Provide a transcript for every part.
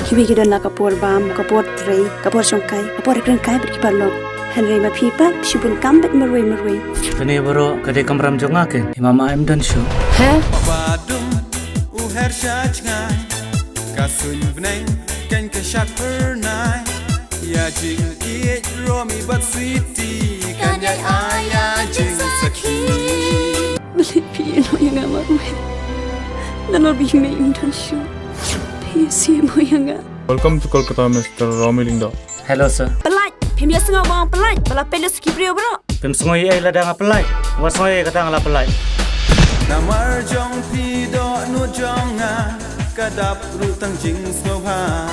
Kiwi kita nak kapur bam, kapur tray, kapur songkai, kapur ekran kai berkibarlok. Henry mapipa, shubun kambet merwe. Kene baro kade kamram jonga ke mama am dan show. Heh? Badum uher shachngai kasun bneng ken keshat pernai ya jing iet romi but sweetie kan ya aya jing saki Beli piye no yang amarwe. Nanor bihme im dan show. Piye si mo yang a. Welcome to Kolkata, Mr. Romilinda. Hello sir. Pelat, pemia sengau bang pelat. Bala pelos kibrio bro. Pem sungoi ai la dang apply. Wa sungoi kata ngala apply. namar jong pi do nu jonga kadap rutang jing snova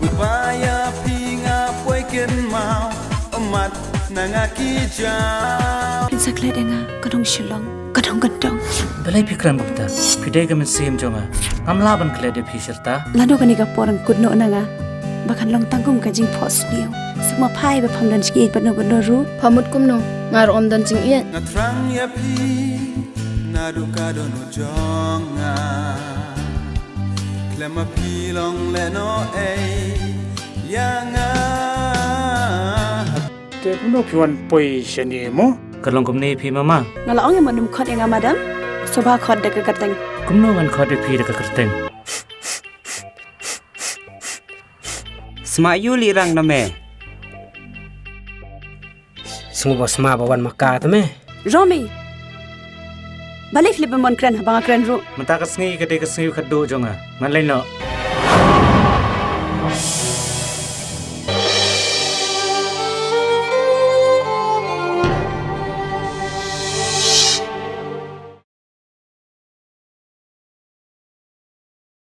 upaya pinga poiken mau amat nangaki jam Insakle denga kadong shilong, kadong gandong. Balai pikran bukta. Pidai ka min sim jonga. Amla ban kle de pisirta. Lano kani ka porang kudno nanga. Bakan long tanggung ka jing pos niyo. Semua pai ba phamdan ski bano ru. Pamut kumno ngar om dan jing iet. ngatrang ya pi naduka do nu jonga klema pilong leno yanga Te puno piwan poi shani mo. Kalong kumni pi mama. Ngala ong yang manum khot yang madam. Soba khot de ka kateng. Kumno kan khode pi de ka kerteng. Sma yuli rang na me. Sungo sma bawan maka tame. Romi. Balik flip mon kran habang kran ru. Mata ka sngi kade ka sngi khaddo jonga. Ngalai no.